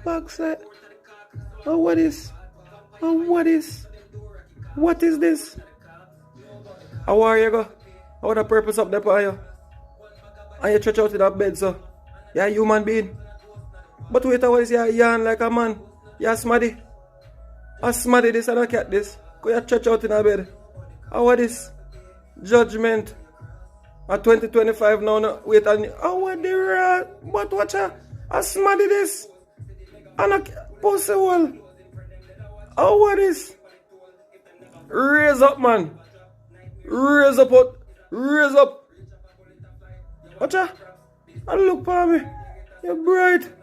fuck's sake? Oh, what is? Oh, what is? What is this? How are you go? How the purpose up there for you? And you stretch out in that bed, so you're a human being. But wait a while, you're yarn like a man. You're smaddy. I smaddy this and I cat this. Because you stretch out in a bed. How are this? Judgment. At 2025 now, no, wait and how are the rat? But watch out. I smaddy this. And I pussy hole. How are this? Raise up, man. Raise up. Raise up. Watch out. And look for me. You're bright.